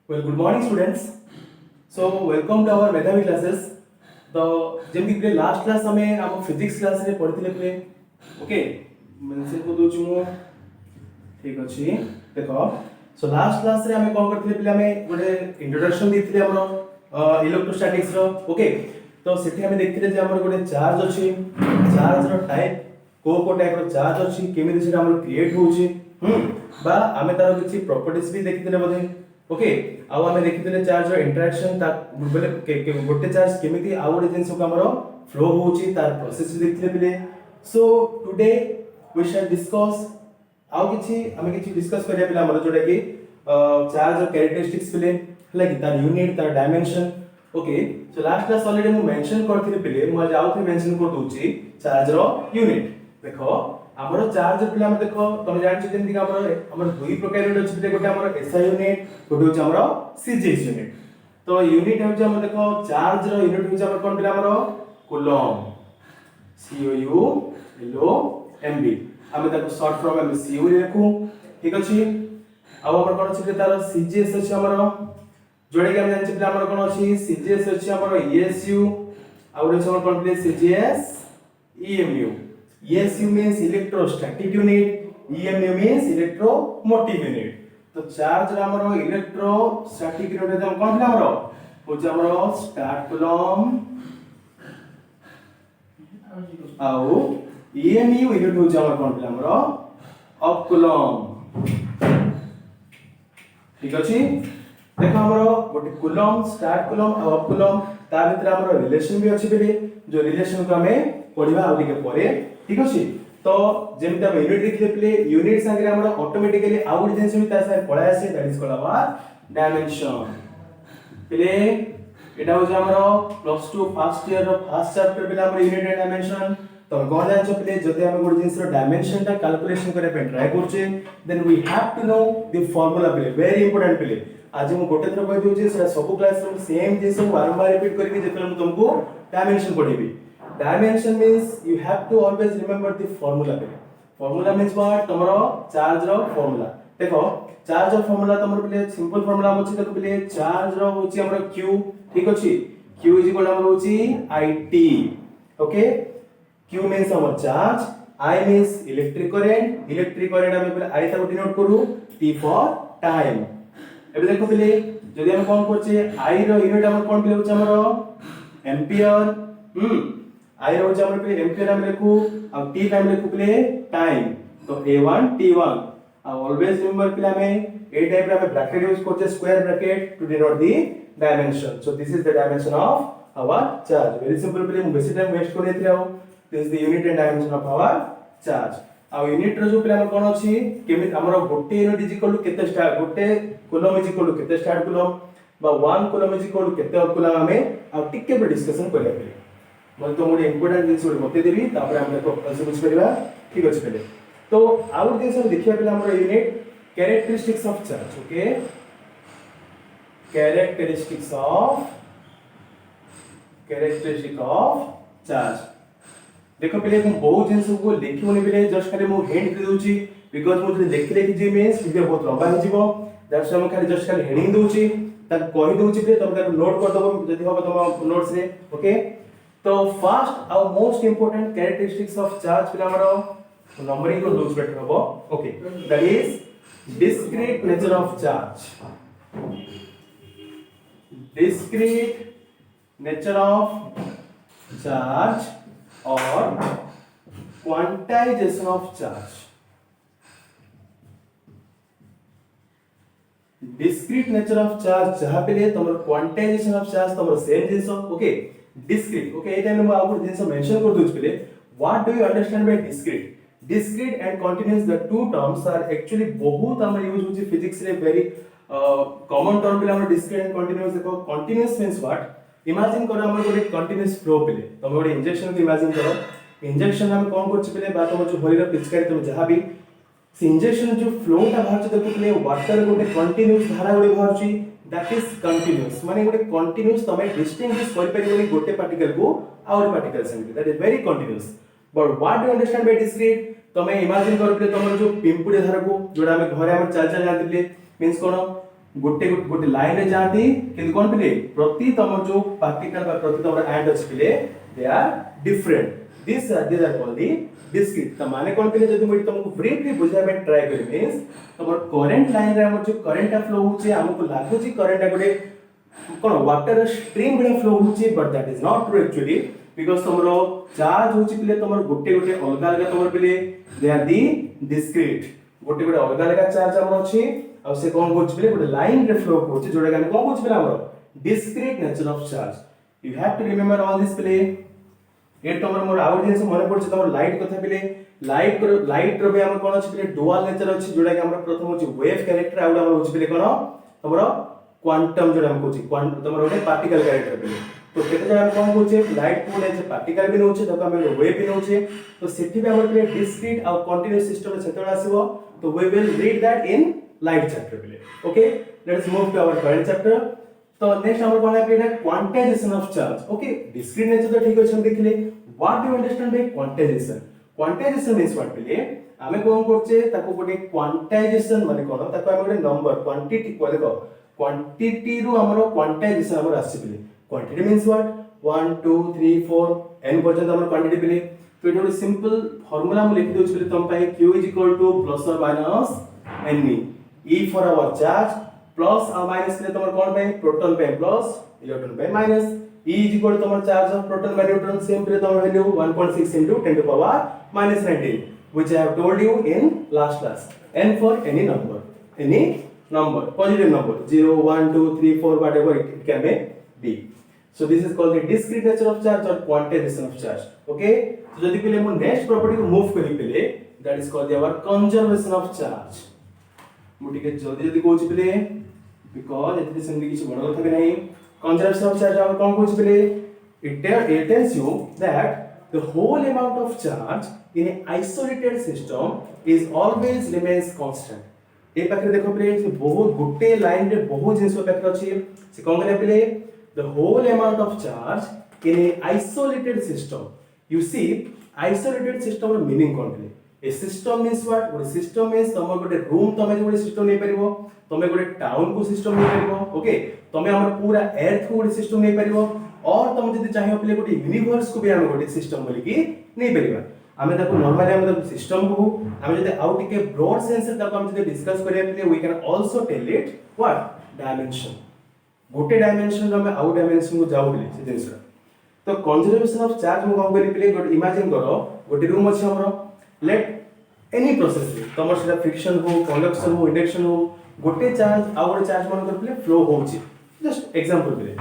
Well, good morning, students. So, welcome to our Medhavi classes. तो जेमती play last class हमें हम physics class रे पढ़िथिले play okay mention को दोछु मु ठीक अछि देखो सो लास्ट क्लास रे हमें कोन करथिले प्ले हमें गोटे इंट्रोडक्शन दिथिले हमरो इलेक्ट्रोस्टैटिक्स रो ओके तो सेठी हमें देखथिले जे हमर गोटे चार्ज अछि चार्ज रो टाइप को टाइप रो चार्ज अछि केमिति सेटा हमर क्रिएट होउछि बा हमें तार किछि प्रॉपर्टीज भी देखथिले बोधे ओके आउ हमें देखिथिले चार्ज रो इंटरेक्शन ता बोले गोटे चार्ज केमिति आउ गोटे जिंस को हमरो फ्लो होउछि तार प्रोसेस भी देखथिले पिले so today we shall discuss आउ किछि हमें किछि डिस्कस करिया पिला हमरो जोटा कि चार्ज रो कैरेक्टरिस्टिक्स पिले हला कि तार यूनिट तार dimension okay so last class already मु मेंशन करथिले पिले मु आज आउ थे मेंशन कर दोछि चार्ज रो यूनिट देखो हमरो चार्ज पिला हम देखो तमे जानि छी जेंति हमरो दुई प्रकार यूनिट अछि गोटे हमरो एसआई यूनिट गोटे होछ हमरो सीजीएस यूनिट तो यूनिट होछ हम देखो चार्ज रो यूनिट होछ हमर कोन पिला हमरो कूलम COU LO MB हम ताको शॉर्ट फॉर्म में CU लिखू ठीक अछि अब हमर कोन अछि तार सीजीएस अछि हमरो जोडे के हम जानि छी पिला हमर कोन अछि सीजीएस अछि हमरो ESU आ गोटे हमर कोन पिला CGS EMU ESU means electrostatic unit, EMU means electromotive unit. तो चार्ज रा हमरो इलेक्ट्रोस्टैटिक यूनिट हम कोन हमरो होछ हमरो स्टार्ट कूलम आउ EMU यूनिट होछ हमर कोन हमरो ऑफ कूलम ठीक अछि देखो हमरो गोटे कूलम स्टार्ट कूलम आ ऑफ कूलम ता भीतर हमरो रिलेशन भी अछि बेले जो रिलेशन को हमें पढिबा आ के परे ठीक अछि तो जेमता हम यूनिट देखले प्ले यूनिट संगे हमरा ऑटोमेटिकली आउट जिंस भी तार संगे पळा आसे that is called our dimension प्ले एटा हो हमरो प्लस 2 फर्स्ट ईयर रो फर्स्ट चैप्टर प्ले हमर यूनिट एंड डायमेंशन तो कोन जान प्ले जते हम गोटे जिंस रो डायमेंशन ता कैलकुलेशन करे पे ट्राई करछे then we have to know the formula प्ले वेरी इंपोर्टेंट प्ले आज हम गोटे थरो कहि दोजे से सब क्लास रो सेम जिंस बारंबार रिपीट करके जेतले हम तुमको dimension पढेबी dimension means you have to always remember the formula formula means what tomorrow charge ro formula देखो charge रो formula तमरो पले सिंपल formula होची देखो पले charge रो होची हमरो q ठीक अछि q इज इक्वल हमरो होची it okay q means our charge I means electric current हम पले I ताको डिनोट करू t for time एबे देखो पले जदि हम कोन करछे I रो यूनिट हमर कोन पले होची हमरो एम्पियर I रो जे हमर पे एम्पियर हम लिखू अब t टाइम लिखू प्ले टाइम तो a1 t1 अब ऑलवेज रिमेंबर प्ले हमें a टाइप रे हमें ब्रैकेट यूज करते square bracket to denote the dimension so this is the dimension of our charge very simple प्ले हम बेसी टाइम वेस्ट कर देथिराओ this is the unit and dimension of our charge आ unit रो जो प्ले हमर कोन अछि केमि हमर गोटे यूनिट इज इक्वल टू केते स्टार गोटे कूलम इज इक्वल टू केते स्टार कूलम बा 1 कूलम इज इक्वल टू केते कूलम हमें अब टिके पे डिस्कशन करिया पे मैं तो मोर इंपोर्टेंट जिंस बते देबी तापर हम देखो कैसे बुझ परिबा ठीक अछि पहले तो आउट जिंस हम देखिया पहले हमर unit characteristics of charge okay characteristics of charge देखो पहले हम बहुत जिंस को लिखिबोनी पहले जस्ट खाली मु हेड कर दोची बिकॉज़ मु लिखले कि जे मींस वीडियो बहुत लंबा हो जीवो दैट्स हम खाली जस्ट खाली हेडिंग दोची त कहि दोची पहले तब तक नोट कर दबो जदी होबो तुम नोट्स रे ओके तो फर्स्ट और most important characteristics of charge पिला हमरो नंबरिंग को लूज बेटर होबो okay that is discrete nature of charge discrete nature of charge और quantization of charge discrete nature of charge जहां पे ले तुमरो क्वांटाइजेशन ऑफ चार्ज तुमरो सेम जिंस ओके discrete okay ए टाइम में आपको जिंस मेंशन कर दूच पहले what do you understand by discrete and continuous the two terms are actually बहुत हम यूज होची फिजिक्स रे वेरी कॉमन टर्म पे हम discrete and continuous देखो continuous means what इमेजिन करो हम गोटे कंटीन्यूअस फ्लो पहले तुम गोटे इंजेक्शन को इमेजिन करो इंजेक्शन हम कोन करछ पहले बा तुम जो भरीर पिचकारी तुम जहां भी से इंजेक्शन जो फ्लो ता बाहर छ देखो पहले वाटर गोटे कंटीन्यूअस धारा गोटे बाहर छी that is continuous माने गोटे कंटीन्यूअस तमे डिस्टिंग्विश कर परिबोनी गोटे पार्टिकल को और पार्टिकल संगे that is very continuous but what do you understand by discrete तमे इमेजिन कर पले तमर जो पिंपुडी धारा को जोडा हम घरे हम चल चल जातिले मींस कोन गोटे गोटे लाइन रे जाती किंतु कोन पिले प्रति तमर जो पार्टिकल बा प्रति तमर एंड अछि पिले they are different this are called the discrete त माने कोन पिले जदि मुई तुमको ब्रीफली बुझाय बे ट्राई करी मींस तमर करंट लाइन रे हमर जो करंट फ्लो होचे हमको लागु जी करंट गोटे कोन वाटर स्ट्रीम बडे फ्लो होचे but that is not true actually because तमरो चार्ज होचे पिले तमर गोटे गोटे अलग अलग तमर पिले दे आर दी डिस्क्रीट गोटे गोटे अलग अलग चार्ज हमर अछि और से कोन होच पिले गोटे लाइन रे फ्लो होचे जोडा गाने कोन होच पिले हमर discrete nature of charge you have to remember all this पिले ए तमर मोर आउट जिंस मने पड़छ तमर लाइट कथा पिले लाइट रो बे हमर कोन अछि पिले डुअल नेचर अछि जोडा कि हमर प्रथम होची वेव कैरेक्टर आउट हमर होची पिले कोन तमर क्वांटम जोडा हम कोची क्वांटम तमर गोटे पार्टिकल कैरेक्टर पिले तो केते जगह हम कोन होचे लाइट को ने पार्टिकल भी नोचे तो हम वेव भी नोचे तो सेठी भी हमर पिले डिस्क्रीट और कंटीन्यूअस सिस्टम सेतोला आसीबो तो we will read that in light chapter पिले okay let's move to our current chapter तो नेक्स्ट हमर कोन है quantization of charge okay discrete nature तो ठीक अछि हम देखले what do you understand by quantization quantization means what पिले हमें कोन करछे ताको गोटे क्वांटाइजेशन माने कोन ताको हम गोटे नंबर क्वांटिटी को देखो क्वांटिटी रो हमरो क्वांटाइजेशन हमर आसी पिले क्वांटिटी मींस व्हाट 1 2 3 4 n पर्यंत हमर क्वांटिटी पिले तो इट सिंपल फार्मूला हम लिख दोछ पिले तम पाए q प्लस और minus n e for our charge plus और माइनस ले तमर कोन पे प्रोटॉन पे प्लस इलेक्ट्रॉन पे माइनस e तमर charge of proton by neutron same पे तमर value 1.6 into 10 to power minus 19 which I have told you in last class n for any number positive number 0 1 2 3 4 whatever it can be so this is called the discrete nature of charge or quantization of charge okay so जदि पहिले मो next property को move करी पहिले that is called our conservation of charge मु टिके जल्दी जल्दी कहूची पहिले because एते सेमि किछ बड़ कथा नै conservation of charge हम कोन कहूची पहिले it tells you that the whole amount of charge in an isolated system is always remains constant ए पाखरे देखो पहिले से बहुत गुटे लाइन रे बहुत जिंस पाखरे अछि से कोन करे पहिले the whole amount of charge in a isolated system you see isolated system ର meaning कोन पहिले a system means what one system means तम गोटे रूम तमे गोटे सिस्टम नै परिबो तमे गोटे टाउन को सिस्टम नै परिबो ओके तमे हमर पूरा अर्थ को गोटे सिस्टम नै परिबो और तम जदि चाहियो पहिले गोटे यूनिवर्स को भी हम गोटे सिस्टम बोली कि नै परिबा हमें ताको नॉर्मली हम सिस्टम को हम जदि आउट के ब्रॉड सेंस से ताको हम जदि डिस्कस करिया पहिले we can also tell it what dimension गोटे डायमेंशन रो हम आउट डायमेंशन को जाउ पहिले से जिंस तो कंजर्वेशन ऑफ चार्ज मु कहू पहिले गोटे इमेजिन करो गोटे रूम अछि हमरो लेट एनी प्रोसेस तमर सेटा फ्रिक्शन हो कंडक्शन हो इंडक्शन हो गोटे चार्ज आ गोटे चार्ज मन कर पहिले फ्लो होउची जस्ट एग्जांपल पहिले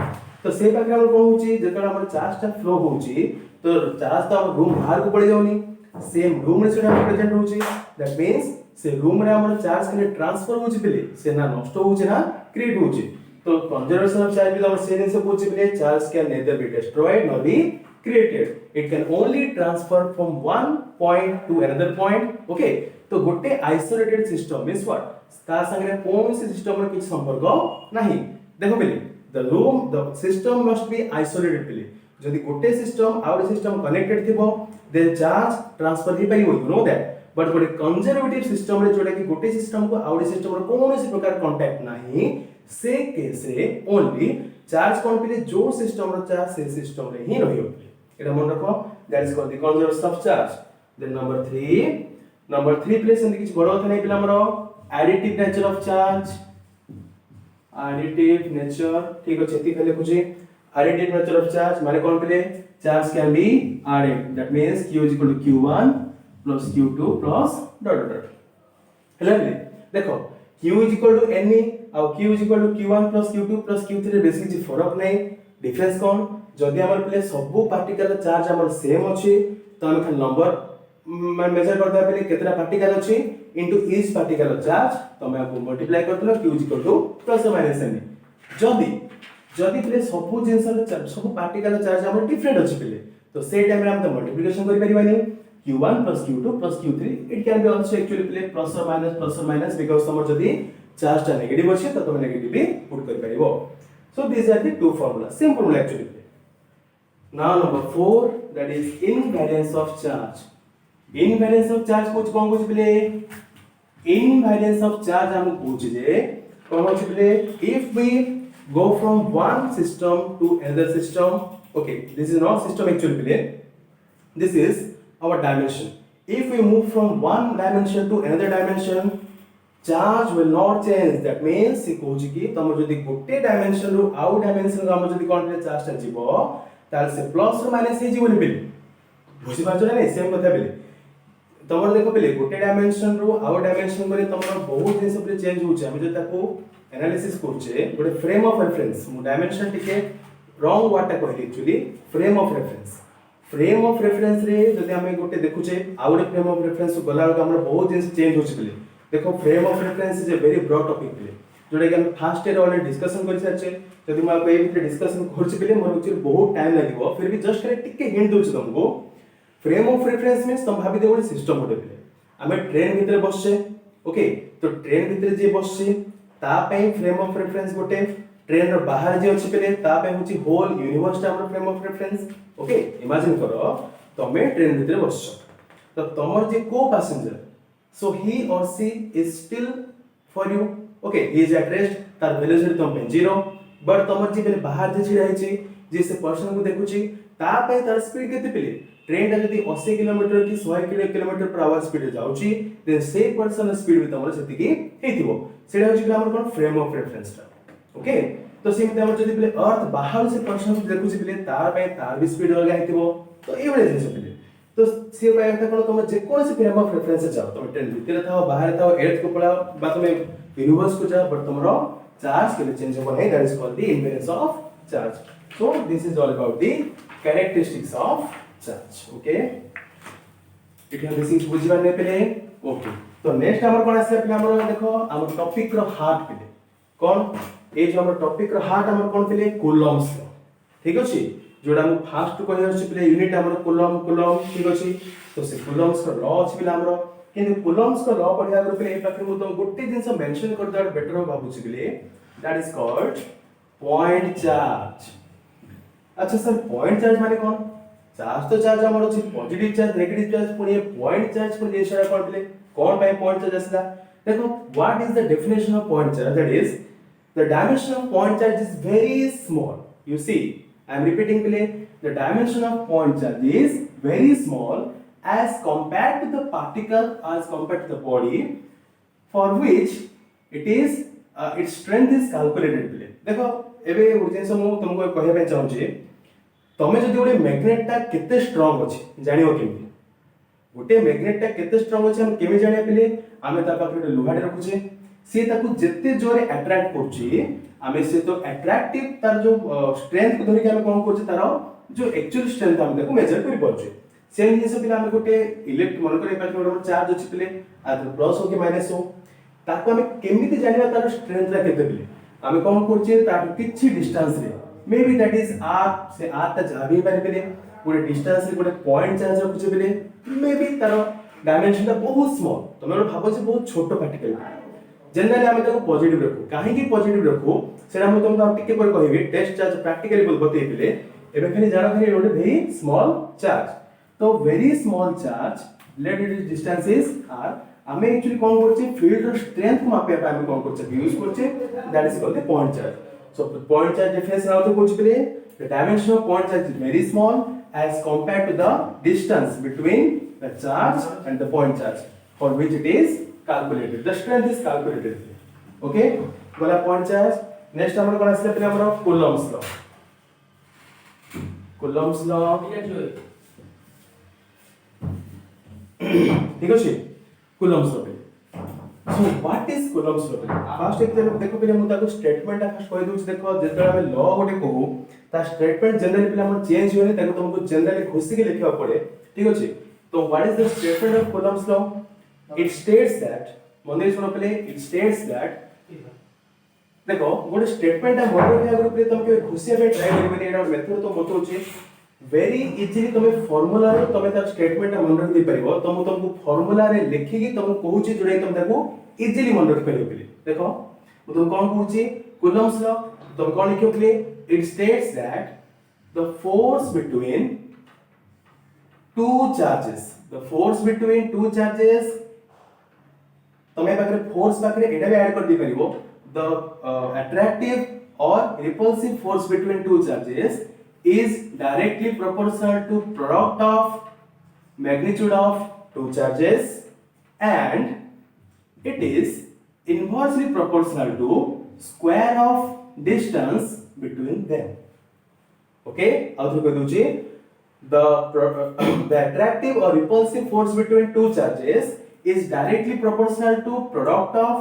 तो से पाखे हम कोन होउची जेतरा हमर चार्ज ता फ्लो होउची तो चार्ज ता रूम बाहर को पड़ी जाउनी सेम रूम रे सेटा प्रेजेंट होउची दैट मींस से रूम रे हमर चार्ज के ट्रांसफर होउची पहिले से ना नष्ट होउची ना क्रिएट होउची तो कंजर्वेशन ऑफ चार्ज भी हमर से दिन से होउची पहिले charge can nether be destroyed nor be created it can only transfer from one point to another point okay तो गोटे आइसोलेटेड सिस्टम मींस व्हाट ता संगे कोन से सिस्टम रे किछ संपर्क नाही देखो पहिले the system must be isolated पहिले जदि गोटे सिस्टम आउर सिस्टम कनेक्टेड थिबो देन चार्ज ट्रांसफर ही पाइबो यू नो दैट बट गोटे कंजर्वेटिव सिस्टम रे जोडा कि गोटे सिस्टम को आउर सिस्टम रे कोनोसी प्रकार कांटेक्ट नाही से केस रे ओनली चार्ज कोन पहिले जो सिस्टम रो चार्ज से सिस्टम रे ही रहियो এটা মনে রাখো that is called the conservation of charge then number 3 place and কিছু বড় কথা নাই পিলা हमरो additive nature of charge additive nature ঠিক আছে এতি খালি লিখুছি additive nature of charge মানে কোন পিলে charge can be added that means q is equal to q1 plus q2 plus dot dot ହେଲା रे देखो q is equal to n ଆଉ q is equal to q1 plus q2 plus q3 रे बेसी କିଛି फरक नै डिफरेंस कोन जदि हमर प्ले सब पार्टिकल चार्ज हमर सेम अछि तो हम खाली नंबर मेजर करता पहिले केतरा पार्टिकल अछि इनटू ईच पार्टिकल चार्ज तो हम आपको मल्टीप्लाई करतलो q प्लस और माइनस n जदि प्ले सब जिंस सब पार्टिकल चार्ज हमर डिफरेंट अछि पहिले तो से टाइम रे हम तो मल्टीप्लिकेशन करि परिबानी q1 plus q2 plus q3 it can be also actually play plus or minus because तमर जदि चार्ज ता नेगेटिव अछि तो तुम नेगेटिव भी पुट करि परिबो so these are the two formulas same formula actually now number 4 that is invariance of charge invariance of charge कुछ कोन कुछ पहिले invariance of charge हम पूछ जे कौन होची पिले if we go from one system to another system, okay, this is not system actually पिले, this is our dimension. If we move from one dimension to another dimension, charge will not change. That means से कहूची कि तम जदि गोटे dimension रु आउ dimension रो हम जदि कोन चार्ज ता जीवो तार से प्लस रो माइनस हे जीवनी पिले बुझी पाछो ना सेम कथा पिले तमर देखो पिले गोटे डायमेंशन रु आउ डायमेंशन करे तमर बहुत जिंस पे चेंज होचे हम जे ताको एनालिसिस करछे गोटे फ्रेम ऑफ रेफरेंस मु डायमेंशन टिके रॉन्ग वाटा कहली एक्चुअली फ्रेम ऑफ रेफरेंस रे जदि हम गोटे देखुचे आउ गोटे फ्रेम ऑफ रेफरेंस गला हम बहुत जिंस चेंज होचे पिले देखो frame of reference is a very broad topic पिले जोटा कि हम फर्स्ट ईयर ऑलरेडी डिस्कशन कर सारछे जदि हम आपको ए भितर डिस्कशन करछ पिले मोर एक्चुअली बहुत टाइम लागिवो फिर भी जस्ट करे टिके हिंट दोछ तुमको फ्रेम ऑफ रेफरेंस मींस तुम भाबी दे गोटे सिस्टम गोटे पिले हमें ट्रेन भितर बसछे ओके तो ट्रेन भितर जे बसछे ता पई फ्रेम ऑफ रेफरेंस गोटे ट्रेन रो बाहर जे अछि पिले ता पई होछि होल यूनिवर्स टा हमर frame of reference okay imagine करो तमे ट्रेन भितर बसछ तो तमर जे को passenger so he or she is still for you okay he is at rest तार वेलोसिटी तुम पे 0 बट तमर जे पहले बाहर जे छिड़ा हिची जे से पर्सन को देखुची ता पे तार स्पीड केते पिले ट्रेन ता जदी 80 किलोमीटर की 100 किलोमीटर पर आवर स्पीड जाउची देन से पर्सन स्पीड भी तमर सेति की हेतिबो सेडा होची हमर कोन फ्रेम ऑफ रेफरेंस ता ओके तो सेमते हमर जदी पिले अर्थ बाहर से पर्सन को देखुची पिले तार पे तार भी स्पीड अलगा हेतिबो तो ए बळे जिंस पिले तो से बाय था कोन तुम जे कोन से फ्रेम ऑफ रेफरेंस जाओ तुम ट्रेन भीतर थाओ बाहर थाओ एर्थ को पड़ाओ बा तुम यूनिवर्स को जाओ बट तुमरो चार्ज के चेंज हो नहीं that is called the impedance of charge so this is all about the characteristics of charge okay it this is बुझिबा ने पले ओके तो नेक्स्ट हमर कोन आसे पले हमर देखो हमर टॉपिक रो हार्ट पले कोन ए जो हमर टॉपिक रो हार्ट हमर कोन पले कूलम्स ठीक अछि जोडा हम फास्ट कहि अछि पले यूनिट हमर कूलम ठीक अछि तो से कूलम्स का लॉ अछि पले हमर किंतु कूलम्स का लॉ पढिया ग्रुप ए पाखे मु तो गोटे जिंस मेंशन कर दैट बेटर हो भाबु छी पले that is called point charge अच्छा सर पॉइंट चार्ज माने कोन चार्ज तो चार्ज हमर अछि पॉजिटिव चार्ज नेगेटिव चार्ज पुनी पॉइंट चार्ज पुनी जेसा कोन पले कोन बाय पॉइंट चार्ज असला देखो what is the definition of point charge that is the dimension of point charge is very small you see I am repeating play the dimension of point charge is very small as compared to the particle as compared to the body for which it is its strength is calculated play देखो एबे उर्जेंस मु तुमको कहया पे चाहू छी तमे जदी ओडे magnet ता केते स्ट्रांग अछि जानियो केमि गोटे मैग्नेट ता केते स्ट्रांग अछि हम केमि जानिया पेले आमे ता पाखे लोहाडे रखुचे से ताकू जेते जोरे अट्रैक्ट करछि आमे से तो अट्रैक्टिव तार जो स्ट्रेंथ को धरि के हम कोन करछि तार जो एक्चुअल स्ट्रेंथ हम देखो मेजर करि परछे सेम जिंस पिला हम गोटे इलेक्ट्रिक मन करे पाखे गोटे चार्ज अछि पिले आ प्लस हो के माइनस हो ताको हम केमिति जानिबा तार स्ट्रेंथ रा केते पिले हम कोन करछि तार किछि डिस्टेंस रे may be that is r से r ता जाबी पारे पिले गोटे डिस्टेंस रे गोटे पॉइंट चार्ज रखुचे पिले मे बी तार डायमेंशन ता बहुत स्मॉल तमे भाबो जे बहुत छोटो पार्टिकल जनरली हम ताको पॉजिटिव रखू काहे की पॉजिटिव रखू सेरा हम तुमको टिके पर कहबी टेस्ट चार्ज प्रैक्टिकली बतै पिले एबे खाली जानो खाली रोड वेरी स्मॉल चार्ज तो very small charge let it distance is r हमें एक्चुअली कोन करछे फील्ड रो स्ट्रेंथ को मापे पे हम कोन करछे यूज करछे that is called the point charge so point charge difference now तो कुछ पिले the dimension of point charge is very small as compared to the distance between the charge and the point charge for which it is calculated the strength is calculated okay वाला point charge next हमर कोन आसे पहिले हमर coulombs law ठीक अछि coulombs law so what is coulombs law first एक देखो पहिले मु ताको स्टेटमेंट फर्स्ट कहि दोछ देखो जेतरा हम लॉ गोटे कहू ता स्टेटमेंट जनरली पहिले हमर चेंज होने ताको तुमको जनरली खुशी के लिखवा पड़े ठीक अछि तो what is the statement of coulombs law it states that मंदिर सुनो पहले it states that देखो गोटे स्टेटमेंट है मॉडल के ग्रुप रे तुम के खुशी में ट्राई करबे एटा मेथड तो मत होची वेरी इजीली तुम फार्मूला रे तुम ता स्टेटमेंट मन रख दे परिबो तुमको फार्मूला रे लिखि कि तुम कहूची जोडे तुम ताको इजीली मन रख परिबो देखो तुम कोन कहूची coulombs law तुम कोन लिखियो पहले it states that the force between two charges तमे पाखरे फोर्स पाखरे एटा भी ऐड कर दी परिबो the attractive or repulsive force between two charges is directly proportional to product of magnitude of two charges and it is inversely proportional to square of distance between them. Okay, आउथर कह दूची the the attractive or repulsive force between two charges is directly proportional to product of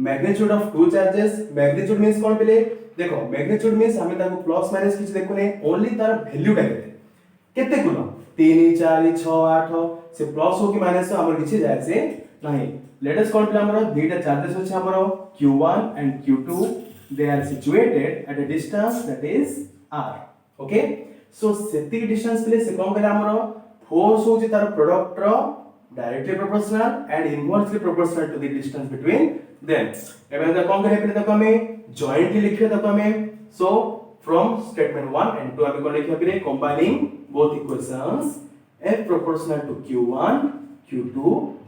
magnitude of two charges. magnitude means कौन पहले देखो magnitude means हमें ताको plus minus किछ देखो ने only तार वैल्यू टा केते गुना 3 4 6 8 से प्लस हो कि माइनस हो हमर किछ जाय से नहीं. लेट अस कौन पहले हमर दुईटा चार्जेस होछ हमर q1 and q2 they are situated at a distance that is r. okay, so सेति डिस्टेंस पहले से कौन करा हमर फोर्स होची तार प्रोडक्ट रो directly proportional and inversely proportional to the distance between them. एबे त कौन करे पहले तक हमें जॉइंटली लिखे तक हमें सो फ्रॉम स्टेटमेंट 1 and 2 हमें कौन लिखिया पहले combining both equations f proportional to q1 q2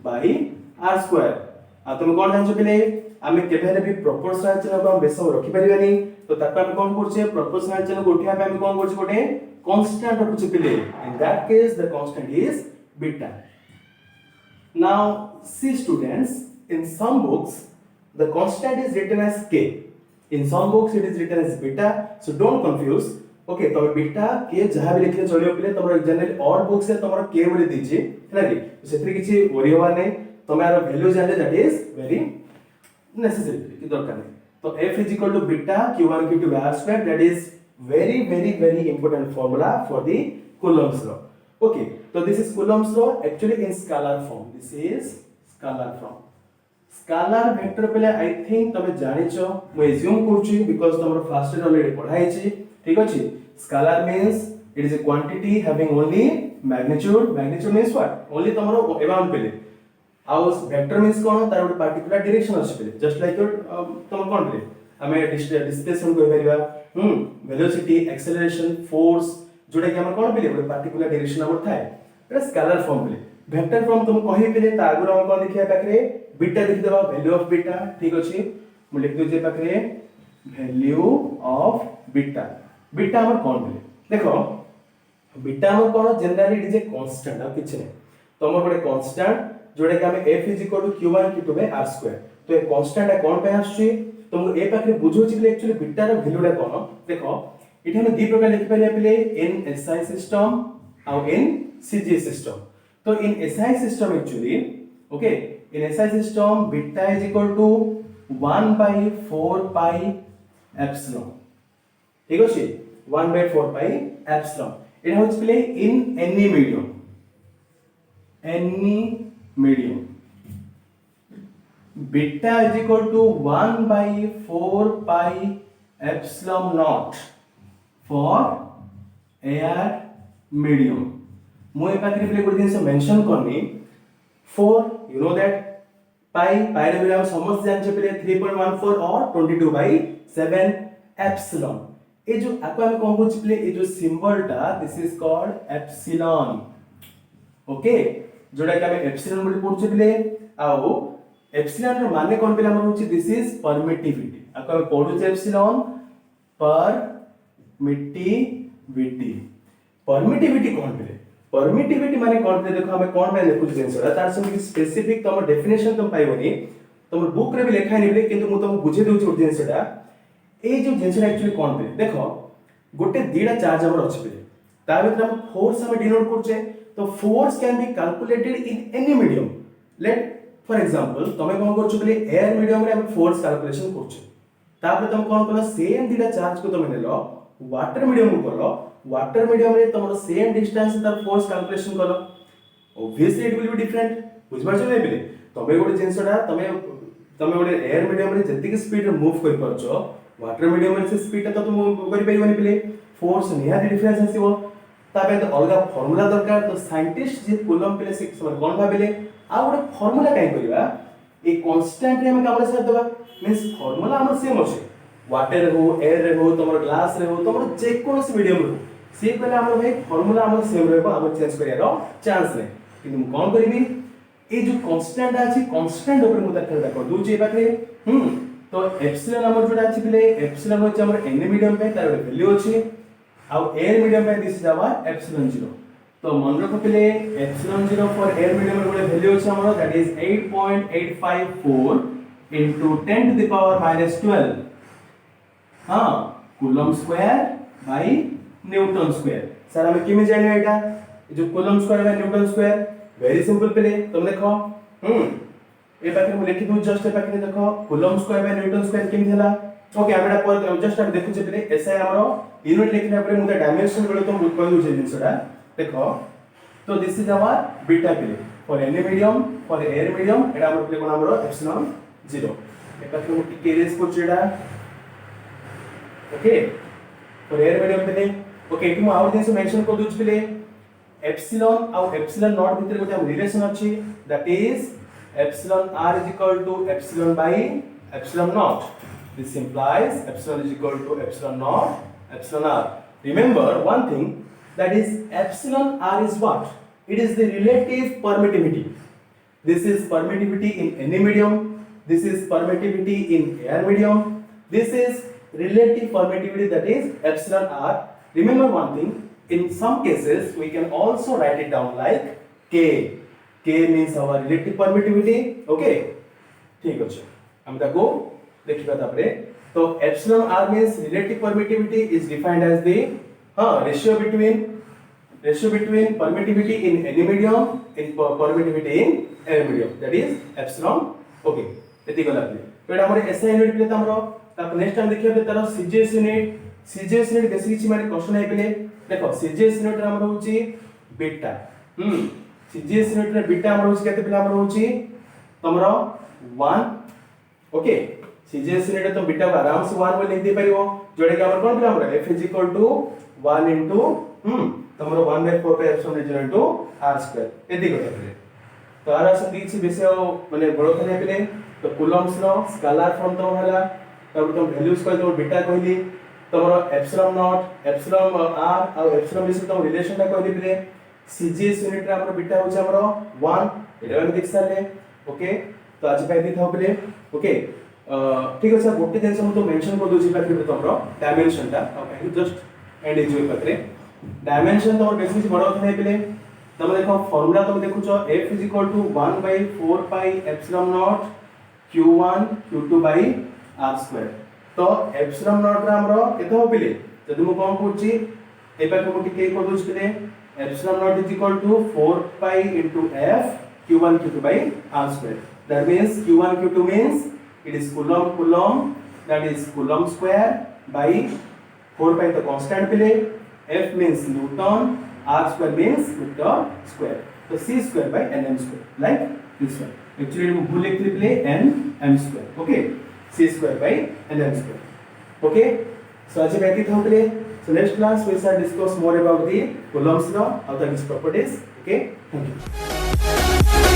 by r square. आ तुम कौन जानछो पहले हमें केबे भी प्रोपोर्शनल चिन्ह को हम बेसम रखि परिबानी तो ताका हम कौन करछे प्रोपोर्शनल चिन्ह को उठिया पे हम कौन करछे गोटे कांस्टेंट रखुछे पहले. In that case the constant is beta. Now see students, in some books the constant is written as k, in some books it is written as beta, so don't confuse. okay, तो beta k जहां भी लिखले चलियो पले तमरो general और book से तमरो k बोली दीची हैला कि सेतरी किछि वरी होवा नै तमारो वैल्यू जानले दैट इज वेरी नेसेसरी कि दरकार नै. तो f is equal to beta q1 q2 by r square, that is very important formula for the Coulomb's law. okay, so this is Coulomb's law actually in scalar form. this is scalar form. scalar vector पहले I think तमे जानिछो मैं assume करछि because तमरो first year already पढाई छी. ठीक अछि. scalar means it is a quantity having only magnitude. magnitude means what? only तमरो amount पहले. आउस वेक्टर मींस कोन तार ଗୋଟେ पार्टिकुलर डायरेक्शन अछि पहले जस्ट लाइक योर तम कोन पहले हमें डिस्प्लेसमेंट कोइ परिबा वेलोसिटी एक्सेलरेशन फोर्स जोडा कि हमर कोन पहले ଗୋଟେ पार्टिकुलर डायरेक्शन हमर थाए एटा स्केलर फॉर्म पहले. वेक्टर फॉर्म तुम कहि पहले ता आगु हम कोन देखिया पाखरे बीटा देखि देबा वैल्यू ऑफ बीटा. ठीक अछि. मु लिख दउ जे पाखरे वैल्यू ऑफ बीटा. बीटा हमर कोन पहले देखो बीटा हमर कोन generally it is a constant आ किछ नै. तो हमर ଗୋଟେ कांस्टेंट जोडे कि हमें f is equal to q1 q2 by r square. तो ए कांस्टेंट है कोन पे आछी तुमको ए पाखरे बुझो छी एक्चुअली बीटा रो वैल्यू ला कोन देखो इथे हम दी प्रकार लिखि परिया पले इन SI सिस्टम और इन CG सिस्टम. तो इन SI system actually okay in SI system beta is equal to 1 by 4 pi epsilon. ठीक अछि 1 by 4 pi epsilon. it has play in any medium beta is equal to 1 by 4 pi epsilon naught for air medium. मु ए पाखरे play good दिन से mention करनी 4 you know that पाई रे भी हम समझ जानछे प्ले 3.14 और 22 by 7 epsilon. ए जो आपको हम कोन बुझ प्ले ए जो सिंबल टा this is called epsilon. Okay जोडा कि हम एप्सिलॉन बोली पढुछे प्ले आउ एप्सिलॉन रो माने कोन प्ले हमर होची दिस इज परमिटिविटी. आपको हम पढुछे एप्सिलॉन परमिटिविटी. परमिटिविटी कोन प्ले परमिटिविटी माने कोन प्ले देखो हमें कोन पे देखु जेंसरा तार संग स्पेसिफिक तम डेफिनेशन तुम पाइबनी तुम बुक रे भी लिखा निबले किंतु मु तुम बुझे दउछु जेंसरा ए जो जेंसरा एक्चुअली कोन प्ले देखो गोटे दीडा चार्ज हमर अछि प्ले ता भीतर हम फोर्स हम डिनोट करछे. तो force can be calculated in any medium. Let for example तमे कोन करछु प्ले एयर मीडियम रे हम फोर्स कैलकुलेशन करछु तापर तुम कोन कलो सेम दीडा चार्ज को तुम नेलो वाटर मीडियम को कलो वाटर मीडियम रे तुम सेम डिस्टेंस तर फोर्स कैलकुलेशन कलो obviously it will be different. बुझ पाछो नै प्ले तमे गोटे जिंसडा तमे गोटे एयर मीडियम रे जति की स्पीड रे मूव कर परछो वाटर मीडियम रे से स्पीड तो तुम करि परिबनी प्ले फोर्स निहाती डिफरेंस आसीबो. ताबे तो अलगा फार्मूला दरकार. तो साइंटिस्ट जे कूलम प्ले से कोन भाबिले आ गोटे फार्मूला काई करबा ए कांस्टेंट रे हम काम से देबा मींस फार्मूला हमर सेम अछि वाटर हो एयर रे हो तमर ग्लास रे हो तमर जे कोनोस मीडियम रे से पहले हमर भाई फार्मूला हमर सेम रहबो हमर चेंज करियारो चांस नै. किंतु मु कोन करबी ए जो कांस्टेंट अछि कांस्टेंट ऊपर मु देखा कर दूची पाखरे तो एप्सिलॉन हमर जोटा अछि पिले एप्सिलॉन होचे हमर एन मीडियम पे तार वैल्यू अछि आ एयर मीडियम पे दिस इज आवर एप्सिलॉन 0 तो मन रखो पिले एप्सिलॉन 0 फॉर एयर मीडियम रे वैल्यू अछि हमर that is 8.854 into 10 to the power minus 12 हां coulomb square by newton square sir हमें किमे जानिबा एटा जो coulomb square by newton square very simple पिले तुम देखो ए पाखे मु लिखि दउ जस्ट ए पाखे देखो coulomb square by newton square केम थला ओके हमरा पर जस्ट हम देखु जे पिले एसआई हमरो यूनिट लिखला परे मु डायमेंशन बेले तो कहि दउ जे जिंसटा देखो तो दिस इज आवर बीटा पिले for any medium for air medium एटा हमर पिले कोन हमरो एप्सिलॉन 0 ए पाखे मु टिके रेस को जेडा ओके फॉर एयर मीडियम पिले ओके तुम आउट दिस मेंशन को दुच पिले एप्सिलॉन और एप्सिलॉन नॉट भितर गोटे रिलेशन अछि that is epsilon r is equal to epsilon by epsilon naught this implies epsilon is equal to epsilon naught epsilon r remember one thing that is epsilon r is what it is the relative permittivity this is permittivity in any medium this is permittivity in air medium this is relative permittivity that is epsilon r remember one thing in some cases we can also write it down like k k means our relative permittivity okay ठीक अछि हम ताको देखिबा तापरे तो epsilon r means relative permittivity is defined as the ratio between permittivity in any medium in permittivity in air medium that is epsilon okay एति गला पे एटा हमर एसआई यूनिट पे हमरो ता नेक्स्ट टाइम देखिबे तार सीजीएस यूनिट बेसिक छि माने क्वेश्चन आइ पेले देखो सीजीएस यूनिट हमरो होची बीटा सीजीएस यूनिट रे बीटा हमरो होची केते पिला हमरो होची तमरो 1 ओके सीजीएस यूनिट तो बीटा को आराम से 1 बोल लिख दे परिबो जोड़े के हमर कोन पिला हमरो f is equal to 1 into तमरो 1/4 पे एप्सिलॉन 0 into r स्क्वायर एति गला पिले तो आर से दीछि बेसे माने बडो थने पिले तो कूलम्स लो स्केलर फॉर्म तो हला तब तुम वैल्यूज को तो बीटा कहली तमरो एप्सिलॉन नॉट एप्सिलॉन r और एप्सिलॉन बिसे तो रिलेशन ता कहली पिले सीजीएस यूनिट रे हमरो बीटा होचे हमरो 1 एटा हम देख साले ओके तो आज पाइ दी थाउ पिले ओके ठीक আছে गोटे दिन से हम तो मेंशन कर दोछि पाखे तमरो डायमेंशन ता ओके जस्ट एंड इज पाखे डायमेंशन तो बेसिक बडो थने पिले तम देखो फार्मूला तुम देखु छ f is equal to 1/4 pi epsilon naught q1 q2 by r square तो epsilon naught रा हमरो केते हो पिले जदि मु कोन करछि ए पाखे मु टिके कर दोछि पिले epsilon naught is equal to 4 pi into f q1 q2 by r square that means q1 q2 means it is coulomb that is coulomb square by 4 pi the constant pile f means newton r square means meter square so c square by nm square like this one actually we भूल लिख पile nm square okay c square by nm square okay so आज बैठी था पile so next class we shall discuss more about the coulomb's law of its properties okay thank you